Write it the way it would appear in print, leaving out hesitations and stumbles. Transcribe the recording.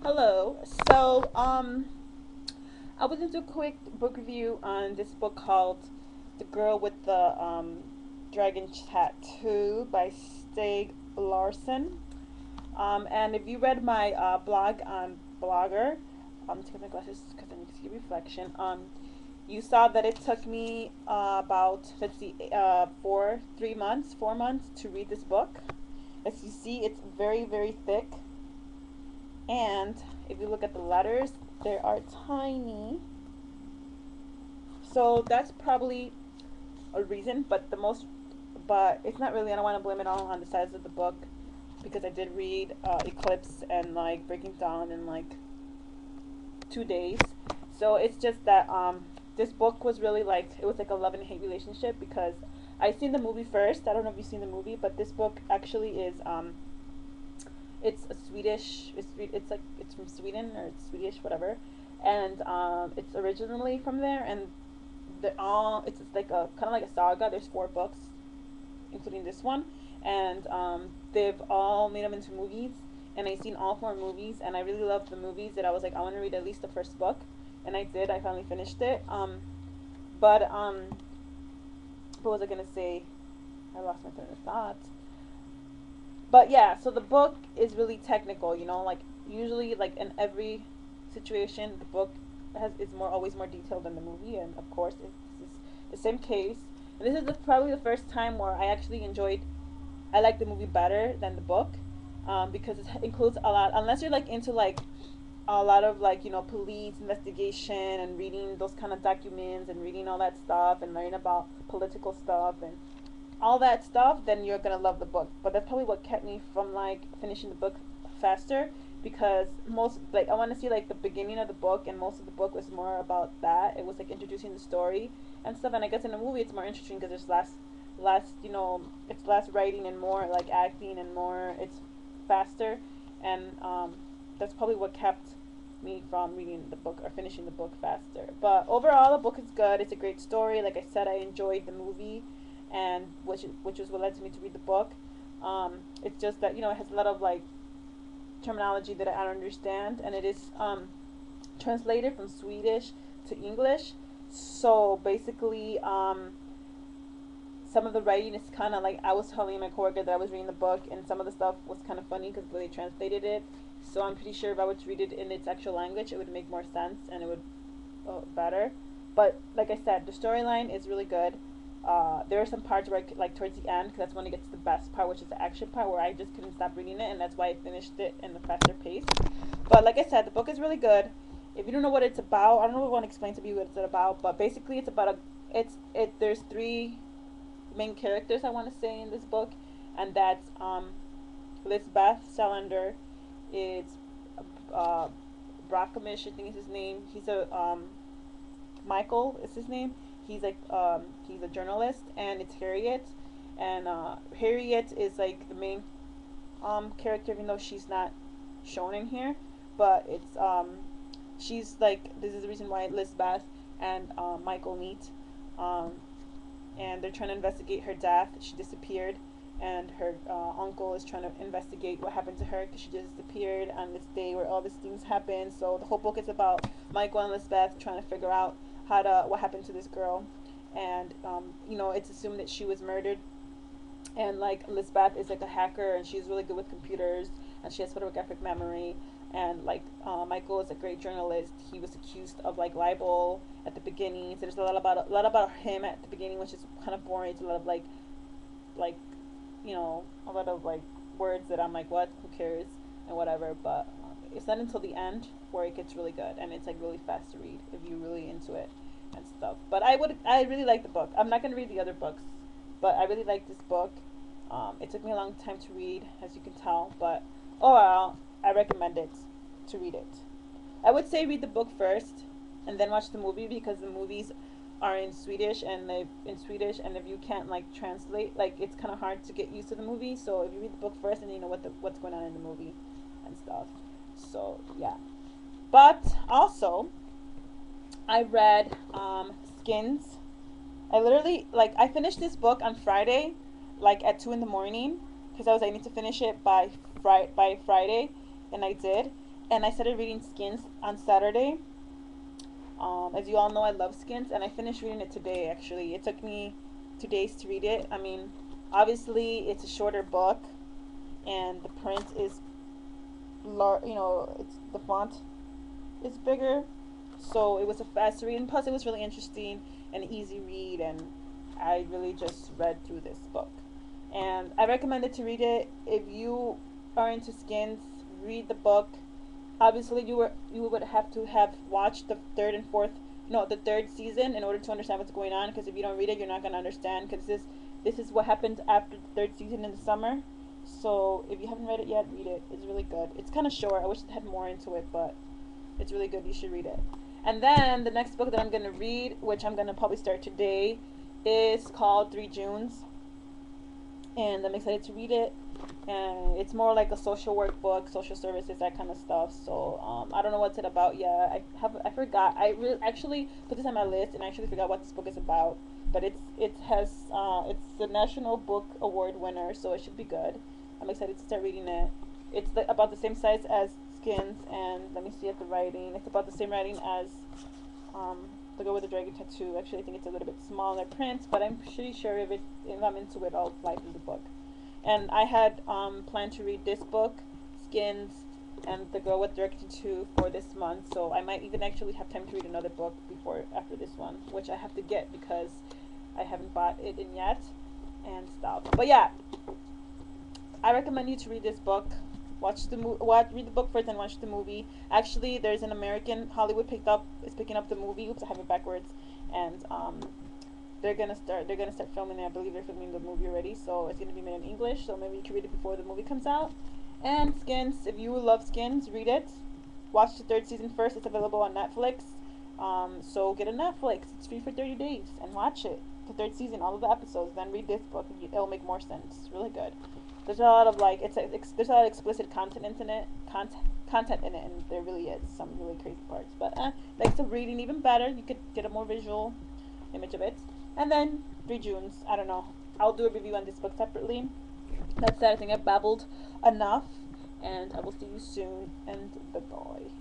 Hello. So, I was going to do a quick book review on this book called The Girl with the Dragon Tattoo by Stieg Larsson. And if you read my blog on Blogger, take my glasses because I need to see reflection. You saw that it took me about, let's see, 4 months to read this book. As you see, it's very, very thick. And if you look at the letters, they are tiny. So that's probably a reason, but it's not really. I don't want to blame it all on the size of the book because I did read Eclipse and like Breaking Dawn in like 2 days. So it's just that this book was really like it was like a love and hate relationship because I seen the movie first. I don't know if you've seen the movie, but this book actually is it's a Swedish. It's like it's from Sweden or it's Swedish, whatever, and it's originally from there. And they're all it's like a kind of like a saga. There's 4 books, including this one, and they've all made them into movies. And I seen all 4 movies, and I really loved the movies. That I was like, I want to read at least the first book, and I did. I finally finished it. But what was I gonna say? I lost my train of thought. But yeah, so the book is really technical, like usually like in every situation the book has is more always more detailed than the movie, and of course it's the same case. And this is probably the first time where I like the movie better than the book, because it includes a lot, unless you're like into like a lot of like police investigation and reading those kind of documents and reading all that stuff and learning about political stuff and all that stuff, then you're gonna love the book. But that's probably what kept me from like finishing the book faster, because most like I want to see like the beginning of the book, and most of the book was more about that. It was like introducing the story and stuff. And I guess in the movie it's more interesting because there's less it's less writing and more like acting and more it's faster. And that's probably what kept me from reading the book or finishing the book faster. But overall, the book is good. It's a great story. Like I said, I enjoyed the movie, and which is what led to me to read the book. It's just that it has a lot of like terminology that I don't understand, and it is translated from Swedish to English. So basically, some of the writing is kind of like I was telling my coworker that I was reading the book, and some of the stuff was kind of funny because they translated it. So I'm pretty sure if I were to read it in its actual language, it would make more sense and it would better. But like I said, the storyline is really good. There are some parts where like towards the end, because that's when it gets to the best part, which is the action part, where I just couldn't stop reading it, and that's why I finished it in a faster pace. But like I said, the book is really good. If you don't know what it's about, I don't know if I want to explain to you what it's about, but basically it's about there's 3 main characters I want to say in this book, and that's Lisbeth Salander, it's uh, Brockomish, I think is his name. He's a Michael is his name. He's a journalist, and it's Harriet, and Harriet is like the main character, even though she's not shown in here, but it's she's like this is the reason why Lisbeth and Michael meet, um, and they're trying to investigate her death. She disappeared, and her uncle is trying to investigate what happened to her because she just disappeared on this day where all these things happened. So the whole book is about Michael and Lisbeth trying to figure out what happened to this girl, and it's assumed that she was murdered. And like Lisbeth is like a hacker, and she's really good with computers, and she has photographic memory. And like Michael is a great journalist. He was accused of like libel at the beginning, so there's a lot about him at the beginning, which is kind of boring. It's a lot of like a lot of like words that I'm like, what? Who cares? And whatever. But it's not until the end where it gets really good, and it's like really fast to read if you're really into it and stuff. But I really like the book. I'm not gonna read the other books, but I really like this book. It took me a long time to read, as you can tell, but overall, I recommend it to read it. I would say read the book first, and then watch the movie, because the movies are in Swedish, and if you can't like translate, like it's kind of hard to get used to the movie. So if you read the book first, and you know what's going on in the movie and stuff. So yeah. But also, I read Skins. I finished this book on Friday, like at 2 in the morning, because I need to finish it by Friday, and I did. and I started reading Skins on Saturday. As you all know, I love Skins, and I finished reading it today. Actually, it took me 2 days to read it. I mean, obviously, it's a shorter book, and the print is, it's the font is bigger, so it was a fast read, and plus, it was really interesting and easy read, and I really just read through this book, and I recommend it to read it if you are into Skins. Read the book. Obviously you would have to have watched the third and fourth, no, the third season in order to understand what's going on, because if you don't read it, you're not going to understand, because this is what happened after the third season in the summer. So if you haven't read it yet, read it. It's really good. It's kind of short. I wish it had more into it, but it's really good. You should read it. And then the next book that I'm going to read, which I'm going to probably start today, is called 3 Junes, and I'm excited to read it. And it's more like a social work book, social services, that kind of stuff. So I don't know what's it about yet. I forgot. I really actually put this on my list, and I actually forgot what this book is about. But it's the National Book Award winner, so it should be good. I'm excited to start reading it. It's about the same size as Skins, and let me see at the writing. It's about the same writing as um, The Girl with the Dragon Tattoo. Actually, I think it's a little bit smaller print, but I'm pretty sure if I'm into it, I'll fly through the book. And I had planned to read this book, Skins, and The Girl with the Dragon Tattoo for this month. So I might even actually have time to read another book after this one, which I have to get because I haven't bought it in yet and stuff. But yeah, I recommend you to read this book. Read the book first and watch the movie. Actually, there's an American Hollywood is picking up the movie. Oops, I have it backwards. And they're gonna start filming it. I believe they're filming the movie already, so it's gonna be made in English. So maybe you can read it before the movie comes out. And Skins, if you love Skins, read it. Watch the third season first. It's available on Netflix. So get a Netflix. It's free for 30 days and watch it. The third season, all of the episodes. Then read this book. It'll make more sense. It's really good. There's a lot of there's a lot of explicit content in it. Content in it, and there really is some really crazy parts. But makes the reading even better. You could get a more visual image of it. And then 3 Junes. I don't know. I'll do a review on this book separately. That's that. I think I've babbled enough, and I will see you soon. And bye bye.